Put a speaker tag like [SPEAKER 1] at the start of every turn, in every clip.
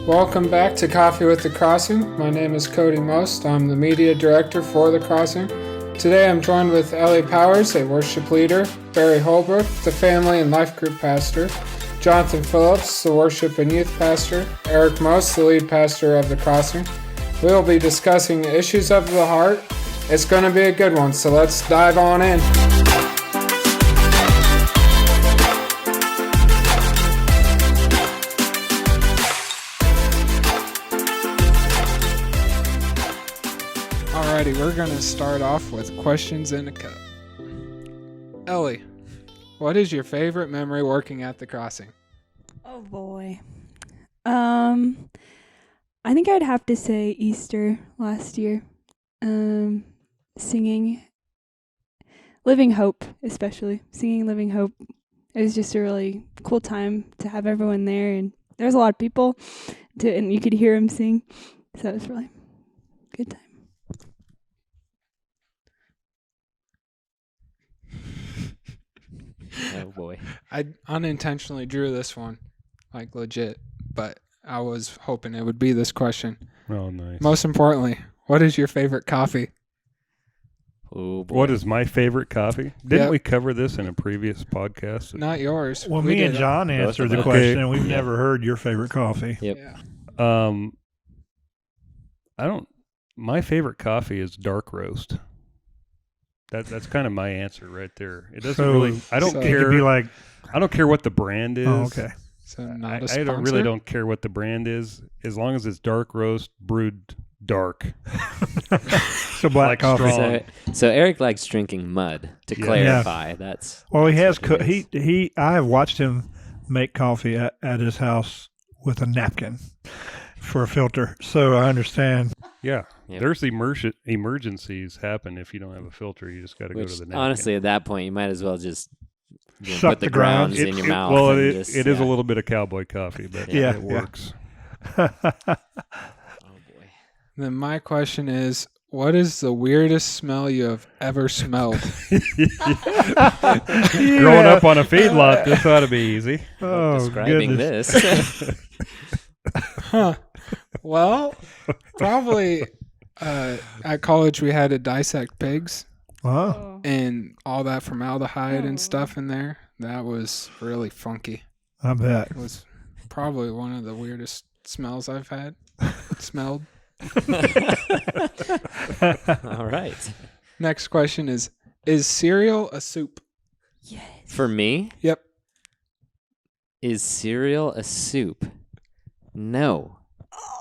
[SPEAKER 1] Welcome back to Coffee with the Crossing. My name is Cody Most. I'm the media director for the Crossing. Today I'm joined with Ellie Powers, a worship leader, Barry Holbrook, the family and life group pastor, Jonathan Phillips, the worship and youth pastor, Eric Most, the lead pastor of the Crossing. We'll be discussing issues of the heart. It's going to be a good one, so let's dive on in. Alrighty, we're going to start off with questions in a cup. Ellie, what is your favorite memory working at the Crossing?
[SPEAKER 2] Oh boy. I think I'd have to say Easter last year. Singing Living Hope, especially. Singing Living Hope. It was just a really cool time to have everyone there, and there was a lot of people, and you could hear them sing. So it was really a good time.
[SPEAKER 3] Oh boy.
[SPEAKER 1] I unintentionally drew this one, like legit, but I was hoping it would be this question.
[SPEAKER 4] Oh, nice.
[SPEAKER 1] Most importantly, what is your favorite coffee?
[SPEAKER 3] Oh boy.
[SPEAKER 4] What is my favorite coffee? Didn't
[SPEAKER 1] Yep.
[SPEAKER 4] we cover this in a previous podcast?
[SPEAKER 1] Not yours.
[SPEAKER 5] Well,
[SPEAKER 1] We
[SPEAKER 5] me and
[SPEAKER 1] did.
[SPEAKER 5] John
[SPEAKER 3] Both
[SPEAKER 5] answered
[SPEAKER 3] of
[SPEAKER 5] the
[SPEAKER 3] us.
[SPEAKER 5] question,
[SPEAKER 4] Okay.
[SPEAKER 5] and we've
[SPEAKER 3] Yeah.
[SPEAKER 5] never heard your favorite coffee.
[SPEAKER 3] Yep.
[SPEAKER 1] Yeah.
[SPEAKER 4] My favorite coffee is dark roast. That's kind of my answer right there. It doesn't
[SPEAKER 5] So-
[SPEAKER 4] really. I don't
[SPEAKER 1] so-
[SPEAKER 5] It
[SPEAKER 4] care.
[SPEAKER 5] could be like,
[SPEAKER 4] I don't care what the brand is.
[SPEAKER 5] oh, okay.
[SPEAKER 1] So not
[SPEAKER 4] I
[SPEAKER 1] a sponsor.
[SPEAKER 4] really don't care what the brand is, as long as it's dark roast brewed dark.
[SPEAKER 5] So black
[SPEAKER 4] Like
[SPEAKER 5] coffee.
[SPEAKER 4] strong.
[SPEAKER 3] So Eric likes drinking mud. To
[SPEAKER 4] Yeah.
[SPEAKER 3] clarify, that's
[SPEAKER 5] Well, he has.
[SPEAKER 3] that's what it is.
[SPEAKER 5] He. I have watched him make coffee at his house with a napkin for a filter, so I understand.
[SPEAKER 4] Yeah,
[SPEAKER 3] Yep.
[SPEAKER 4] there's emergencies happen if you don't have a filter. You just got to go to
[SPEAKER 3] Which
[SPEAKER 4] the napkin.
[SPEAKER 3] honestly, at that point, you might as well just
[SPEAKER 5] Suck
[SPEAKER 3] put the
[SPEAKER 5] the grounds.
[SPEAKER 3] grounds in your mouth.
[SPEAKER 4] Well,
[SPEAKER 3] and
[SPEAKER 4] it
[SPEAKER 3] just,
[SPEAKER 4] is a
[SPEAKER 3] yeah.
[SPEAKER 4] little bit of cowboy coffee, but
[SPEAKER 5] Yeah,
[SPEAKER 4] it
[SPEAKER 5] yeah.
[SPEAKER 4] works.
[SPEAKER 3] Oh boy.
[SPEAKER 1] Then my question is, what is the weirdest smell you have ever smelled?
[SPEAKER 4] Growing up on a feedlot, this ought to be easy.
[SPEAKER 5] Oh,
[SPEAKER 3] Describing
[SPEAKER 5] goodness.
[SPEAKER 3] this.
[SPEAKER 1] Huh. Well, probably at college we had to dissect pigs
[SPEAKER 5] Wow.
[SPEAKER 1] and all that formaldehyde
[SPEAKER 2] Oh.
[SPEAKER 1] and stuff in there. That was really funky.
[SPEAKER 5] I bet.
[SPEAKER 1] It was probably one of the weirdest smells I've had. Smelled.
[SPEAKER 3] All right.
[SPEAKER 1] Next question is cereal a soup?
[SPEAKER 2] Yes.
[SPEAKER 3] For me,
[SPEAKER 1] Yep.
[SPEAKER 3] is cereal a soup? No.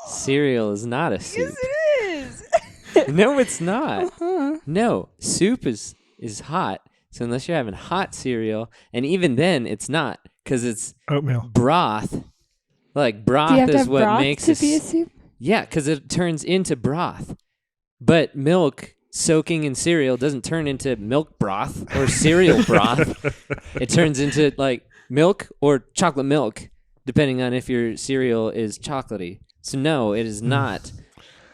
[SPEAKER 3] Cereal is not a soup.
[SPEAKER 2] Yes, it is.
[SPEAKER 3] No, it's not.
[SPEAKER 2] Uh-huh.
[SPEAKER 3] No, soup is hot. So unless you're having hot cereal, and even then, it's not because it's
[SPEAKER 5] Oatmeal.
[SPEAKER 3] broth. Like
[SPEAKER 2] Do you
[SPEAKER 3] broth
[SPEAKER 2] have to
[SPEAKER 3] is
[SPEAKER 2] have
[SPEAKER 3] what
[SPEAKER 2] broth
[SPEAKER 3] makes
[SPEAKER 2] to
[SPEAKER 3] it.
[SPEAKER 2] be a soup?
[SPEAKER 3] Yeah, because it turns into broth. But milk soaking in cereal doesn't turn into milk broth or cereal broth. It turns into like milk or chocolate milk, depending on if your cereal is chocolatey. So no, it is not.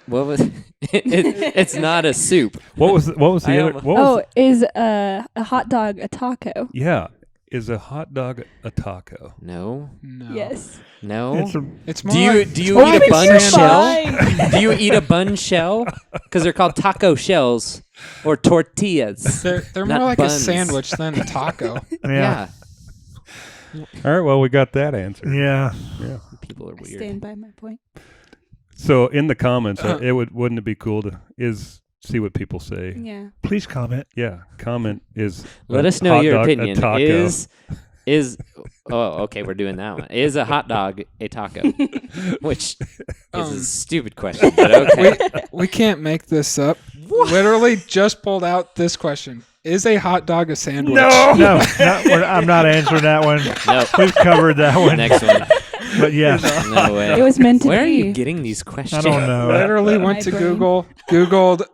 [SPEAKER 3] What was it's not a soup.
[SPEAKER 4] What was the
[SPEAKER 3] I
[SPEAKER 4] other?
[SPEAKER 3] almo-
[SPEAKER 4] What was
[SPEAKER 2] Is a hot dog a taco?
[SPEAKER 4] yeah? Is a hot dog a taco?
[SPEAKER 3] No,
[SPEAKER 1] No.
[SPEAKER 2] Yes.
[SPEAKER 3] no.
[SPEAKER 5] It's
[SPEAKER 1] It's more
[SPEAKER 3] Do you
[SPEAKER 1] like,
[SPEAKER 3] do you
[SPEAKER 2] Why
[SPEAKER 3] eat a
[SPEAKER 2] is
[SPEAKER 3] bun
[SPEAKER 2] it
[SPEAKER 3] shell?
[SPEAKER 2] fine?
[SPEAKER 3] Do you eat a bun shell? Because they're called taco shells or tortillas.
[SPEAKER 1] they're
[SPEAKER 3] not
[SPEAKER 1] more like
[SPEAKER 3] buns.
[SPEAKER 1] a sandwich than a taco.
[SPEAKER 5] yeah.
[SPEAKER 4] All right. Well, we got that answer.
[SPEAKER 5] Yeah.
[SPEAKER 4] Yeah.
[SPEAKER 3] People are
[SPEAKER 2] I
[SPEAKER 3] weird.
[SPEAKER 2] stand by my point.
[SPEAKER 4] So in the comments, wouldn't it be cool to see what people say?
[SPEAKER 2] Yeah.
[SPEAKER 5] Please comment.
[SPEAKER 4] Yeah. Comment is
[SPEAKER 3] Let
[SPEAKER 4] a
[SPEAKER 3] us know
[SPEAKER 4] hot
[SPEAKER 3] your
[SPEAKER 4] dog, a
[SPEAKER 3] opinion.
[SPEAKER 4] taco.
[SPEAKER 3] Is oh, okay, we're doing that one. Is a hot dog a taco? Which is a stupid question, but okay.
[SPEAKER 1] We can't make this up. Literally just pulled out this question. Is a hot dog a sandwich?
[SPEAKER 5] No, I'm not answering that one.
[SPEAKER 3] No.
[SPEAKER 5] We've covered that one.
[SPEAKER 3] Next one.
[SPEAKER 5] But yes.
[SPEAKER 3] No way.
[SPEAKER 2] It was meant to
[SPEAKER 3] Where are
[SPEAKER 2] be.
[SPEAKER 3] you getting these questions?
[SPEAKER 5] I don't know.
[SPEAKER 1] Literally
[SPEAKER 2] My
[SPEAKER 1] went to
[SPEAKER 2] brain.
[SPEAKER 1] Googled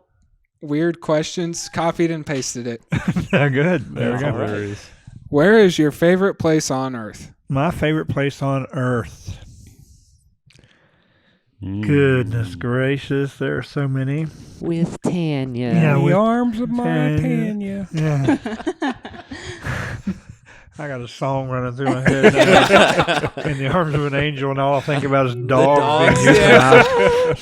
[SPEAKER 1] weird questions, copied and pasted it.
[SPEAKER 5] Good. There we
[SPEAKER 4] That's
[SPEAKER 5] go.
[SPEAKER 4] hilarious.
[SPEAKER 1] Where is your favorite place on earth?
[SPEAKER 5] My favorite place on earth.
[SPEAKER 4] Mm.
[SPEAKER 5] Goodness gracious, there are so many.
[SPEAKER 3] With Tanya.
[SPEAKER 5] Yeah,
[SPEAKER 4] In
[SPEAKER 5] with
[SPEAKER 4] the arms of my
[SPEAKER 5] Tanya.
[SPEAKER 4] Tanya.
[SPEAKER 5] Yeah. I got a song running through my head now. In the arms of an angel, and all I think about is dogs being euthanized.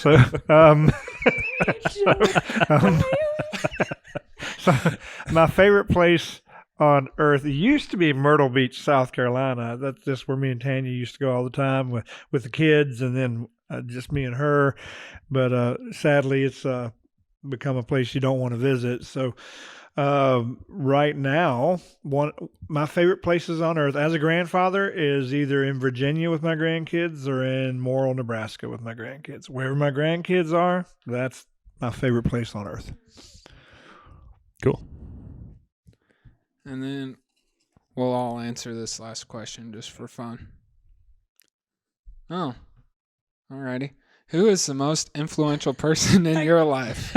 [SPEAKER 5] So my favorite place on earth used to be Myrtle Beach, South Carolina. That's just where me and Tanya used to go all the time with the kids, and then just me and her. But sadly, it's become a place you don't want to visit. So right now, my favorite places on earth as a grandfather is either in Virginia with my grandkids or in Morrill, Nebraska with my grandkids. Wherever my grandkids are, that's my favorite place on earth.
[SPEAKER 4] Cool.
[SPEAKER 1] And then we'll all answer this last question just for fun. Oh, alrighty. Who is the most influential person in your life?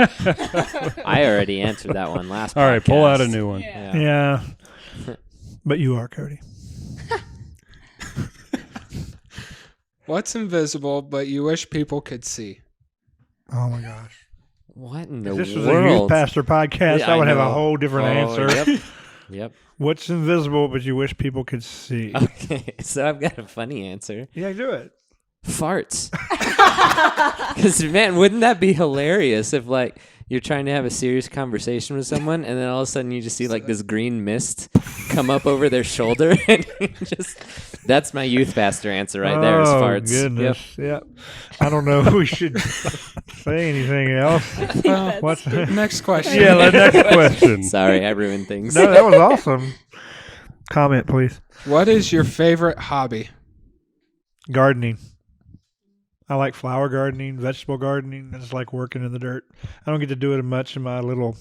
[SPEAKER 3] I already answered that one last.
[SPEAKER 4] All right,
[SPEAKER 3] podcast.
[SPEAKER 4] pull out a new one.
[SPEAKER 5] Yeah. But you are, Cody.
[SPEAKER 1] What's invisible but you wish people could see?
[SPEAKER 5] Oh my gosh.
[SPEAKER 3] What in the
[SPEAKER 5] If this was
[SPEAKER 3] world?
[SPEAKER 5] a youth pastor podcast,
[SPEAKER 3] Yeah,
[SPEAKER 5] I would have a
[SPEAKER 3] know.
[SPEAKER 5] whole different answer.
[SPEAKER 3] Yep. Yep.
[SPEAKER 5] What's invisible but you wish people could see?
[SPEAKER 3] Okay, so I've got a funny answer.
[SPEAKER 5] Yeah, do it.
[SPEAKER 3] Farts. Because, man, wouldn't that be hilarious if, like, you're trying to have a serious conversation with someone and then all of a sudden you just see, like, this green mist come up over their shoulder and that's my youth pastor answer right there is farts.
[SPEAKER 5] Oh, goodness. Yep. I don't know if we should say anything else. What's
[SPEAKER 1] Next question.
[SPEAKER 4] Yeah, the next question.
[SPEAKER 3] Sorry, I ruined things.
[SPEAKER 5] No, that was awesome. Comment, please.
[SPEAKER 1] What is your favorite hobby?
[SPEAKER 5] Gardening. I like flower gardening, vegetable gardening. I just like working in the dirt. I don't get to do it much in my little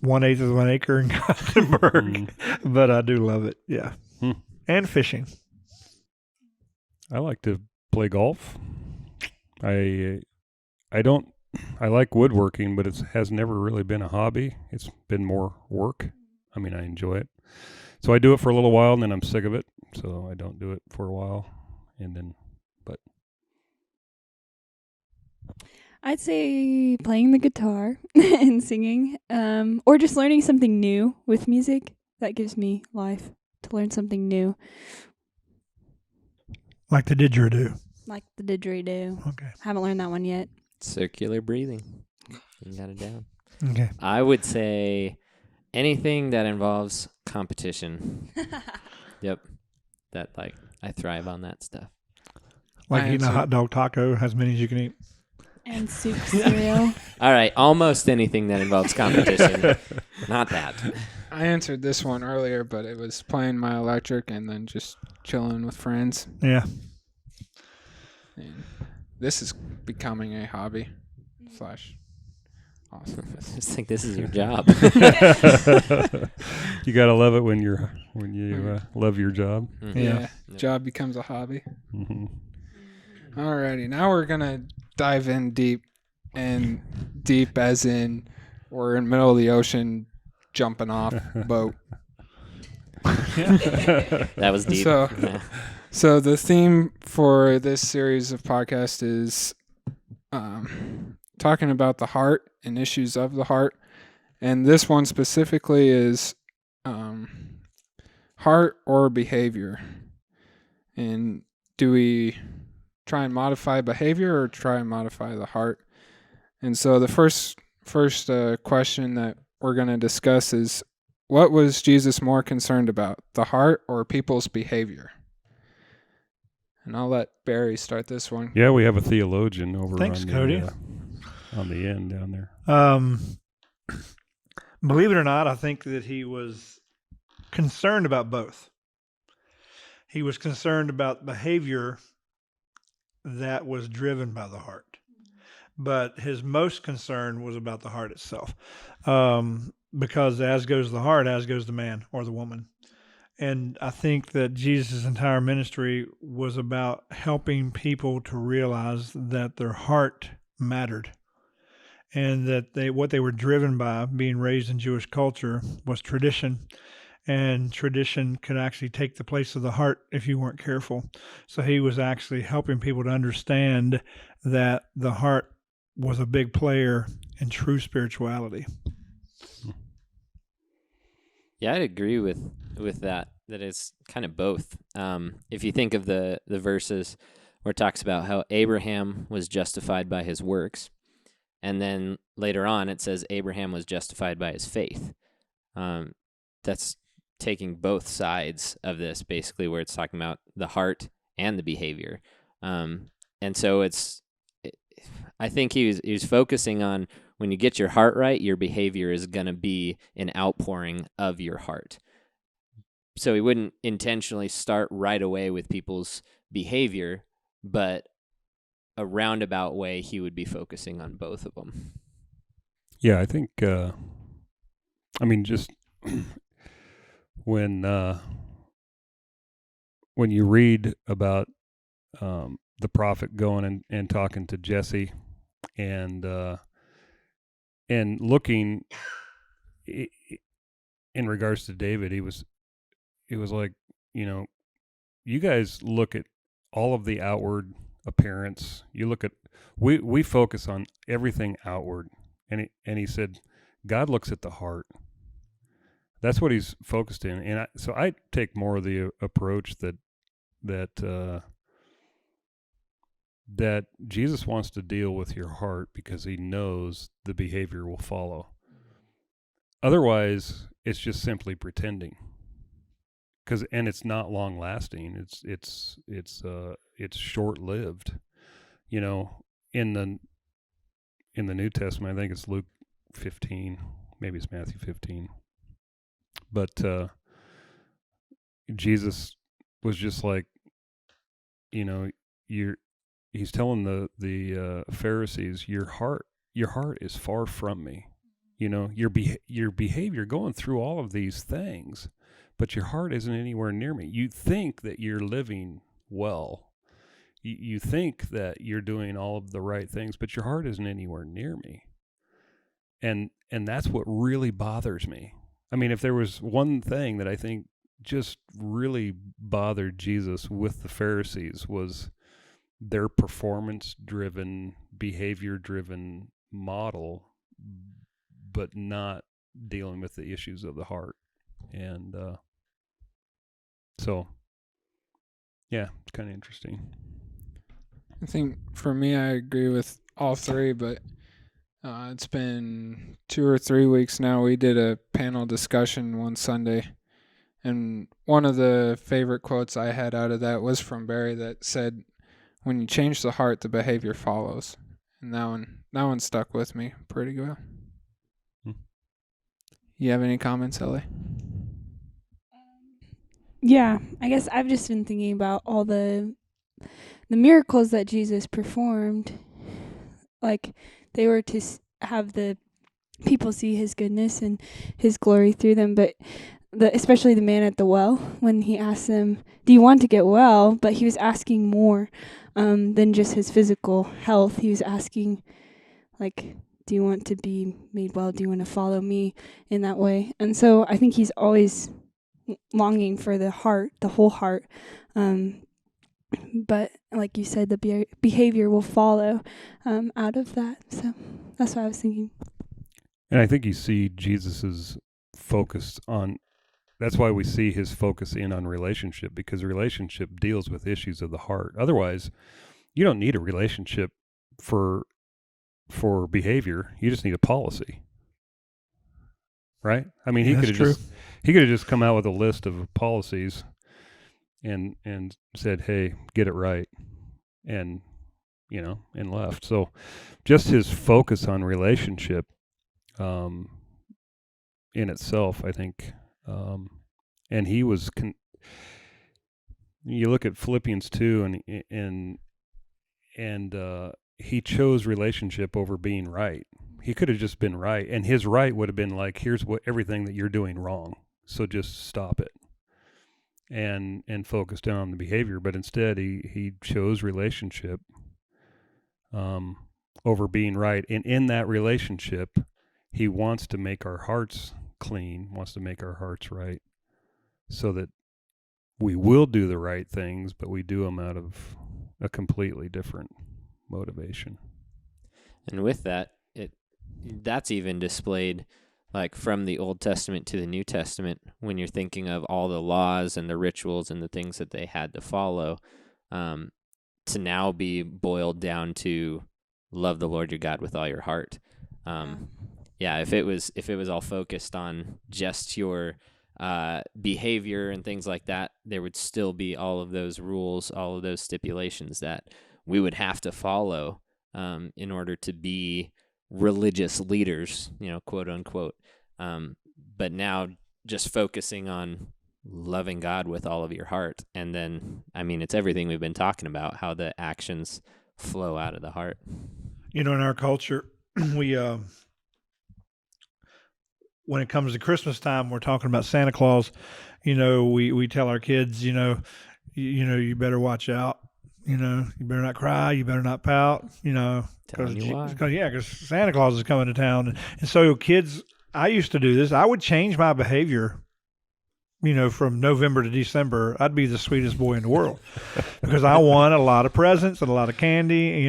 [SPEAKER 5] 1/8 of an acre in Gothenburg, but I do love it. Yeah. And fishing.
[SPEAKER 4] I like to play golf. I like woodworking, but it has never really been a hobby. It's been more work. I mean, I enjoy it. So I do it for a little while and then I'm sick of it. So I don't do it for a while. And then, but
[SPEAKER 2] I'd say playing the guitar and singing, or just learning something new with music. That gives me life to learn something new,
[SPEAKER 5] Like the didgeridoo.
[SPEAKER 2] like the didgeridoo.
[SPEAKER 5] Okay.
[SPEAKER 2] Haven't learned that one yet.
[SPEAKER 3] Circular breathing. You got it down.
[SPEAKER 5] Okay.
[SPEAKER 3] I would say anything that involves competition. Yep. That, like, I thrive on that stuff.
[SPEAKER 5] Like
[SPEAKER 1] I
[SPEAKER 5] eating a
[SPEAKER 1] answered-
[SPEAKER 5] hot dog taco, as many as you can eat.
[SPEAKER 2] And soup cereal.
[SPEAKER 3] All right, almost anything that involves competition. Not that.
[SPEAKER 1] I answered this one earlier, but it was playing my electric and then just chilling with friends.
[SPEAKER 5] Yeah.
[SPEAKER 1] And this is becoming a hobby / awesome.
[SPEAKER 3] It's like this is your job.
[SPEAKER 4] you gotta love it when you love your job.
[SPEAKER 3] Mhm.
[SPEAKER 1] Yeah.
[SPEAKER 3] Yep.
[SPEAKER 1] Job becomes a hobby.
[SPEAKER 4] Mm-hmm.
[SPEAKER 1] Alrighty, now we're gonna dive in deep, and deep as in we're in the middle of the ocean, jumping off boat.
[SPEAKER 3] That was deep.
[SPEAKER 1] So-
[SPEAKER 3] Yeah.
[SPEAKER 1] So the theme for this series of podcasts is talking about the heart and issues of the heart, and this one specifically is heart or behavior. And do we try and modify behavior or try and modify the heart? And so the first question that we're going to discuss is, what was Jesus more concerned about, the heart or people's behavior? And I'll let Barry start this one.
[SPEAKER 4] Yeah, we have a theologian over
[SPEAKER 5] Thanks,
[SPEAKER 4] on
[SPEAKER 5] Cody.
[SPEAKER 4] on the end down there.
[SPEAKER 5] Believe it or not, I think that he was concerned about both. He was concerned about behavior that was driven by the heart. But his most concern was about the heart itself. Because as goes the heart, as goes the man or the woman. And I think that Jesus' entire ministry was about helping people to realize that their heart mattered. And that what they were driven by, being raised in Jewish culture, was tradition. And tradition could actually take the place of the heart if you weren't careful. So he was actually helping people to understand that the heart was a big player in true spirituality.
[SPEAKER 3] Yeah, I'd agree with that. that it's kind of both. If you think of the verses where it talks about how Abraham was justified by his works, and then later on it says Abraham was justified by his faith. That's taking both sides of this, basically, where it's talking about the heart and the behavior. And so I think he was focusing on when you get your heart right, your behavior is going to be an outpouring of your heart. So he wouldn't intentionally start right away with people's behavior, but a roundabout way he would be focusing on both of them.
[SPEAKER 4] Yeah, I think, just when you read about the prophet going and talking to Jesse and looking in regards to David, it was like, you guys look at all of the outward appearance. You look at, we focus on everything outward. And he said, God looks at the heart. That's what he's focused in. And so I take more of the approach that Jesus wants to deal with your heart because he knows the behavior will follow. Otherwise, it's just simply pretending. And it's not long lasting. It's short lived. In the New Testament, I think it's Luke 15, maybe it's Matthew 15. But Jesus was just like, he's telling the Pharisees, your heart is far from me. Your behavior going through all of these things, but your heart isn't anywhere near me. You think that you're living well. You think that you're doing all of the right things, but your heart isn't anywhere near me. And that's what really bothers me. I mean, if there was one thing that I think just really bothered Jesus with the Pharisees was their performance-driven, behavior-driven model, but not dealing with the issues of the heart. And so, yeah, it's kind of interesting.
[SPEAKER 1] I think for me, I agree with all three, but it's been 2 or 3 weeks now. We did a panel discussion one Sunday, and one of the favorite quotes I had out of that was from Barry that said, "When you change the heart, the behavior follows." And that one stuck with me pretty well. You have any comments, Ellie?
[SPEAKER 2] Yeah, I guess I've just been thinking about all the miracles that Jesus performed. Like, they were to have the people see his goodness and his glory through them, but especially the man at the well, when he asked them, do you want to get well? But he was asking more than just his physical health. He was asking, like, do you want to be made well? Do you want to follow me in that way? And so I think he's always longing for the heart, the whole heart. But like you said, the behavior will follow out of that. So that's what I was thinking.
[SPEAKER 4] And I think you see Jesus's focus on, that's why we see his focus in on relationship, because relationship deals with issues of the heart. Otherwise, you don't need a relationship for behavior. You just need a policy. Right? I mean, he could have just come out with a list of policies and said, "Hey, get it right," and and left. So just his focus on relationship in itself, I think, and he was you look at Philippians 2 and he chose relationship over being right. He could have just been right, and his right would have been like, here's everything that you're doing wrong, so just stop it. And focus down on the behavior, but instead he chose relationship over being right. And in that relationship, he wants to make our hearts clean, wants to make our hearts right, so that we will do the right things, but we do them out of a completely different motivation.
[SPEAKER 3] And with that, that's even displayed like from the Old Testament to the New Testament, when you're thinking of all the laws and the rituals and the things that they had to follow, to now be boiled down to love the Lord your God with all your heart. If it was all focused on just your behavior and things like that, there would still be all of those rules, all of those stipulations that we would have to follow in order to be religious leaders, quote unquote. But now just focusing on loving God with all of your heart. And then, it's everything we've been talking about, how the actions flow out of the heart.
[SPEAKER 5] In our culture, we, when it comes to Christmas time, we're talking about Santa Claus. We tell our kids, you better watch out. You better not cry. You better not pout. Because Santa Claus is coming to town, and so kids. I used to do this. I would change my behavior. From November to December, I'd be the sweetest boy in the world because I want a lot of presents and a lot of candy.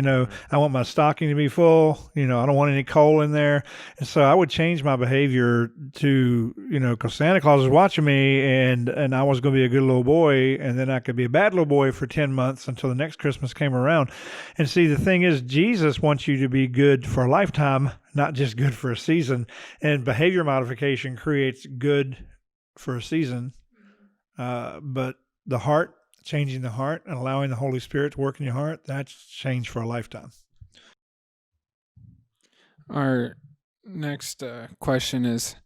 [SPEAKER 5] I want my stocking to be full. I don't want any coal in there. And so I would change my behavior to, because Santa Claus was watching me and I was going to be a good little boy, and then I could be a bad little boy for 10 months until the next Christmas came around. And see, the thing is, Jesus wants you to be good for a lifetime, not just good for a season. And behavior modification creates good for a season, but the heart, changing the heart and allowing the Holy Spirit to work in your heart, that's change for a lifetime.
[SPEAKER 1] Our next question is,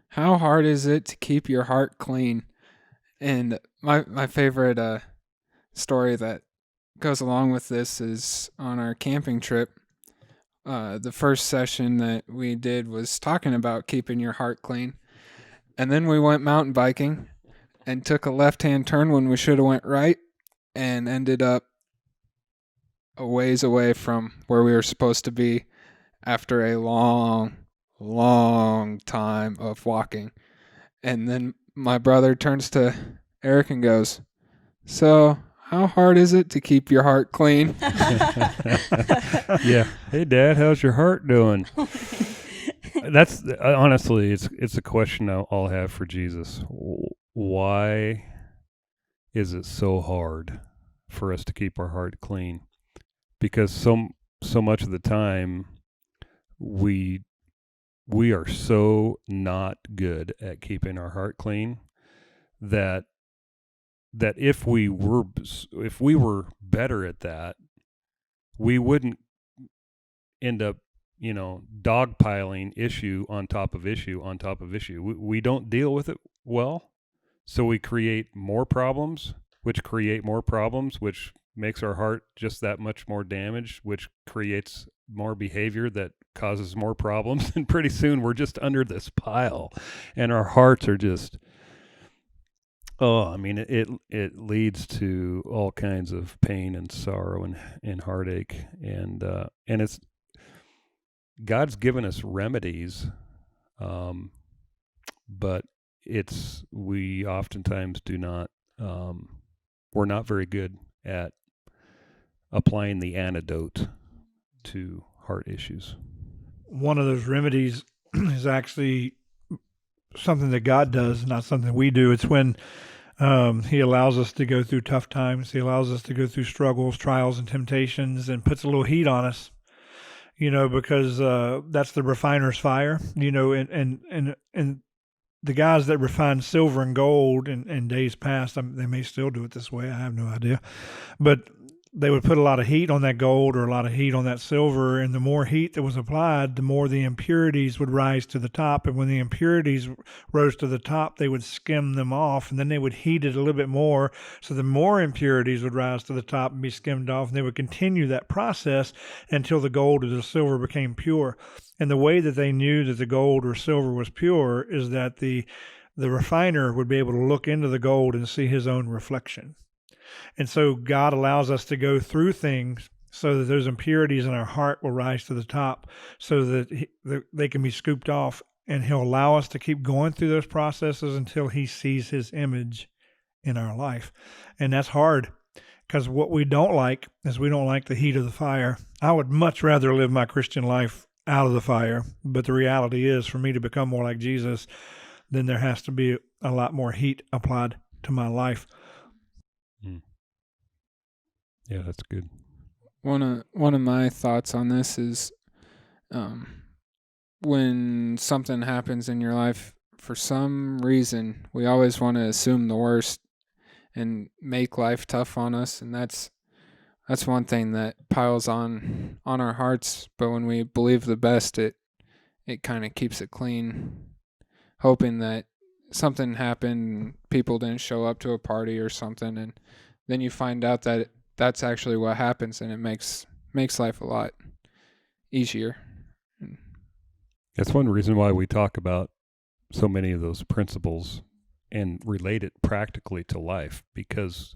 [SPEAKER 1] how hard is it to keep your heart clean? And my favorite story that goes along with this is on our camping trip. The first session that we did was talking about keeping your heart clean. And then we went mountain biking and took a left-hand turn when we should have went right and ended up a ways away from where we were supposed to be after a long, long time of walking. And then my brother turns to Eric and goes, "So, how hard is it to keep your heart clean?"
[SPEAKER 4] Yeah. Hey, Dad, how's your heart doing? That's honestly, it's a question I'll have for Jesus. Why is it so hard for us to keep our heart clean? Because so much of the time we are so not good at keeping our heart clean that if we were better at that, we wouldn't end up dogpiling issue on top of issue on top of issue. We don't deal with it well, so we create more problems, which create more problems, which makes our heart just that much more damaged, which creates more behavior that causes more problems. And pretty soon we're just under this pile, and our hearts are just, it leads to all kinds of pain and sorrow and heartache, and it's, God's given us remedies, but we oftentimes do not, we're not very good at applying the antidote to heart issues.
[SPEAKER 5] One of those remedies is actually something that God does, not something we do. It's when He allows us to go through tough times. He allows us to go through struggles, trials, and temptations, and puts a little heat on us. Because that's the refiner's fire, and the guys that refined silver and gold in days past, they may still do it this way. I have no idea. But they would put a lot of heat on that gold or a lot of heat on that silver, and the more heat that was applied, the more the impurities would rise to the top. And when the impurities rose to the top, they would skim them off, and then they would heat it a little bit more, so the more impurities would rise to the top and be skimmed off, and they would continue that process until the gold or the silver became pure. And the way that they knew that the gold or silver was pure is that the refiner would be able to look into the gold and see his own reflection. And so God allows us to go through things so that those impurities in our heart will rise to the top, so that they can be scooped off, and He'll allow us to keep going through those processes until He sees His image in our life. And that's hard, because what we don't like is we don't like the heat of the fire. I would much rather live my Christian life out of the fire. But the reality is, for me to become more like Jesus, then there has to be a lot more heat applied to my life.
[SPEAKER 4] Yeah, that's good.
[SPEAKER 1] One of my thoughts on this is, when something happens in your life, for some reason, we always want to assume the worst and make life tough on us, and that's one thing that piles on our hearts. But when we believe the best, it kind of keeps it clean, hoping that something happened, people didn't show up to a party or something, and then you find out that that's actually what happens, and it makes life a lot easier.
[SPEAKER 4] That's one reason why we talk about so many of those principles and relate it practically to life, because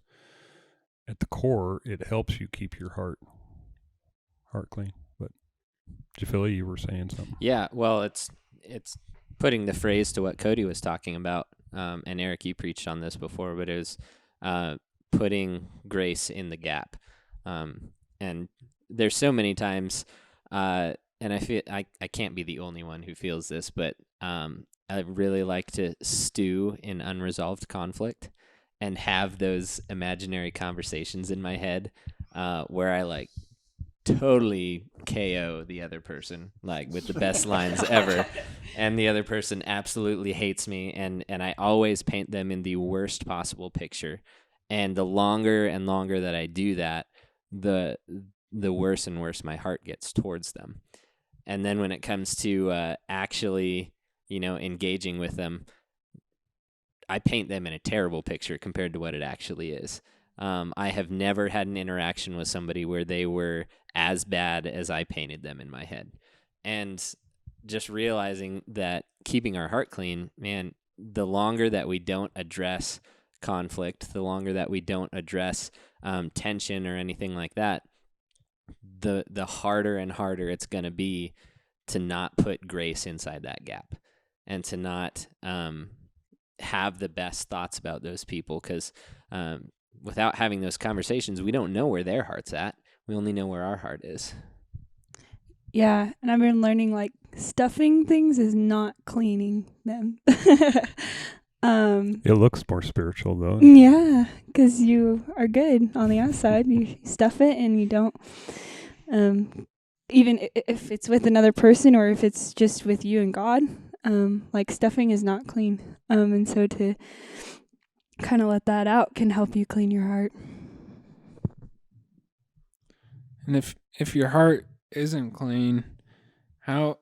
[SPEAKER 4] at the core, it helps you keep your heart clean. But Jafili, you were saying something.
[SPEAKER 3] Yeah, well, it's putting the phrase to what Cody was talking about, and Eric, you preached on this before, but it was putting grace in the gap. And there's so many times, and I feel I can't be the only one who feels this, but I really like to stew in unresolved conflict and have those imaginary conversations in my head where I like totally KO the other person, like with the best lines ever, and the other person absolutely hates me, and I always paint them in the worst possible picture. And the longer and longer that I do that, the worse and worse my heart gets towards them. And then when it comes to actually, engaging with them, I paint them in a terrible picture compared to what it actually is. I have never had an interaction with somebody where they were as bad as I painted them in my head. And just realizing that keeping our heart clean, man, the longer that we don't address conflict, the longer that we don't address tension or anything like that, the harder and harder it's going to be to not put grace inside that gap and to not have the best thoughts about those people, because without having those conversations, we don't know where their heart's at. We only know where our heart is.
[SPEAKER 2] Yeah, and I've been learning, like, stuffing things is not cleaning them.
[SPEAKER 4] It looks more spiritual, though.
[SPEAKER 2] Yeah, because you are good on the outside. You stuff it and you don't, even if it's with another person or if it's just with you and God, like, stuffing is not clean. And so to kind of let that out can help you clean your heart.
[SPEAKER 1] And if your heart isn't clean, how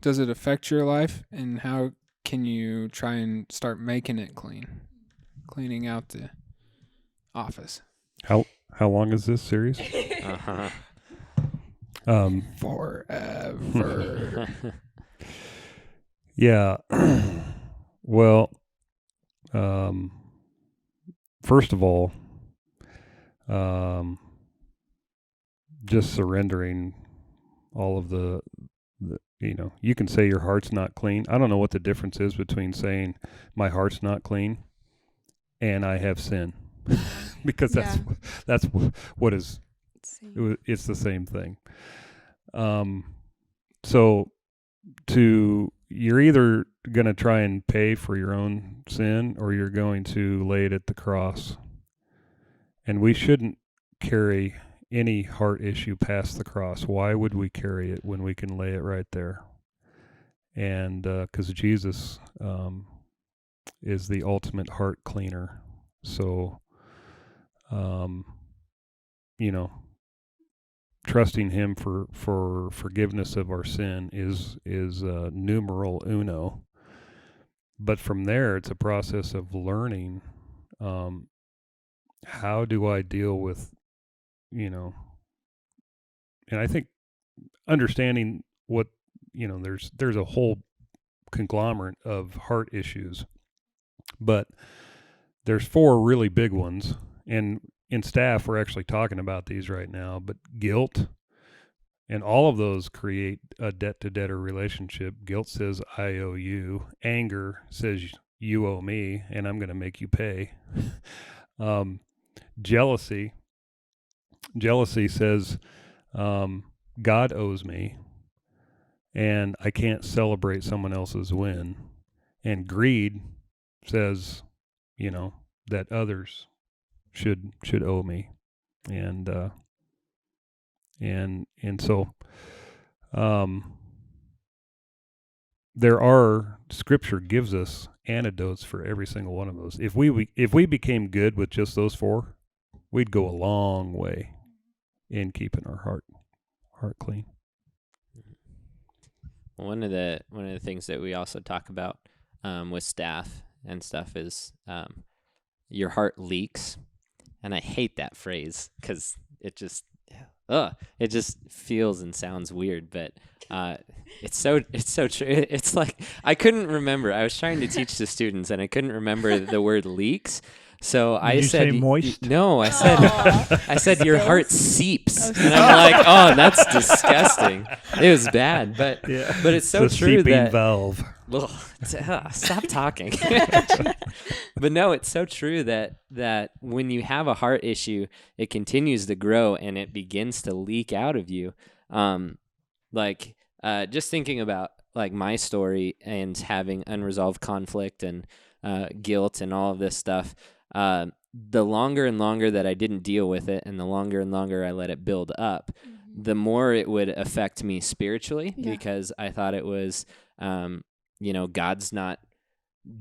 [SPEAKER 1] does it affect your life, and how can you try and start making it cleaning out the office?
[SPEAKER 4] How long is this series?
[SPEAKER 3] Uh-huh.
[SPEAKER 1] Forever.
[SPEAKER 4] Yeah. Well, first of all, just surrendering all of the, you can say your heart's not clean. I don't know what the difference is between saying my heart's not clean and I have sin, because that's what is, it's the same thing. So you're either going to try and pay for your own sin, or you're going to lay it at the cross. And we shouldn't carry any heart issue past the cross. Why would we carry it when we can lay it right there? And because Jesus is the ultimate heart cleaner. So, trusting him for forgiveness of our sin is numeral uno. But from there, it's a process of learning, how do I deal with, and I think understanding what, there's a whole conglomerate of heart issues, but there's 4 really big ones. And in staff, we're actually talking about these right now, but guilt, and all of those create a debt-to-debtor relationship. Guilt says, I owe you. Anger says, you owe me, and I'm going to make you pay. Jealousy says, God owes me, and I can't celebrate someone else's win. And greed says, that others should owe me, and so there are Scripture gives us antidotes for every single one of those. If we became good with just those 4, we'd go a long way in keeping our heart clean.
[SPEAKER 3] One of the things that we also talk about with staff and stuff is your heart leaks, and I hate that phrase because it just feels and sounds weird, but it's so true. It's like I couldn't remember. I was trying to teach the students, and I couldn't remember the word leaks. So
[SPEAKER 5] Did you say moist?
[SPEAKER 3] No, I said your heart seeps, and I'm like, oh, that's disgusting. It was bad, but it's so true
[SPEAKER 4] seeping valve.
[SPEAKER 3] Ugh, stop talking. But no, it's so true that when you have a heart issue, it continues to grow and it begins to leak out of you. Just thinking about like my story and having unresolved conflict and guilt and all of this stuff. The longer and longer that I didn't deal with it, and the longer and longer I let it build up, the more it would affect me spiritually, because I thought it was, God's not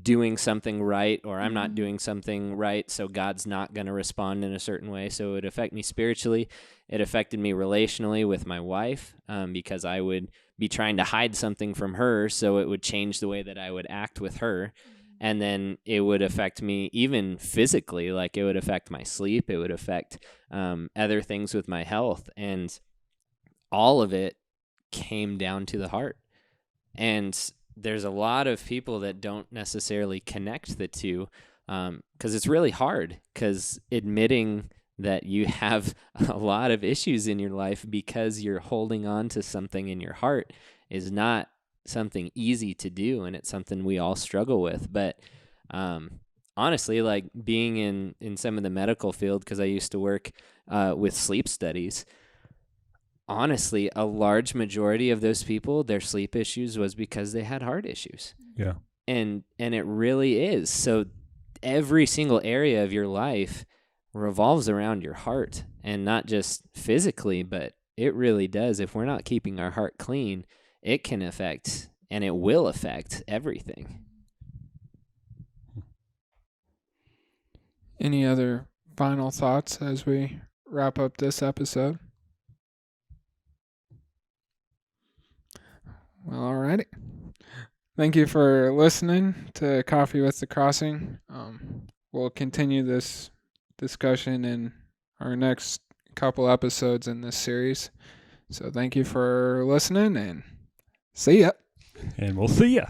[SPEAKER 3] doing something right, or I'm not doing something right, so God's not going to respond in a certain way. So it would affect me spiritually. It affected me relationally with my wife, because I would be trying to hide something from her, so it would change the way that I would act with her. And then it would affect me even physically, like it would affect my sleep. It would affect other things with my health. And all of it came down to the heart. And there's a lot of people that don't necessarily connect the two, because it's really hard, because admitting that you have a lot of issues in your life because you're holding on to something in your heart is not something easy to do, and it's something we all struggle with. But honestly, like being in some of the medical field, because I used to work with sleep studies, honestly, a large majority of those people, their sleep issues was because they had heart issues.
[SPEAKER 4] Yeah.
[SPEAKER 3] And it really is. So every single area of your life revolves around your heart, and not just physically, but it really does. If we're not keeping our heart clean, it can affect, and it will affect, everything.
[SPEAKER 1] Any other final thoughts as we wrap up this episode? Well, alrighty. Thank you for listening to Coffee with the Crossing. We'll continue this discussion in our next couple episodes in this series. So thank you for listening, and see ya.
[SPEAKER 4] And we'll see ya.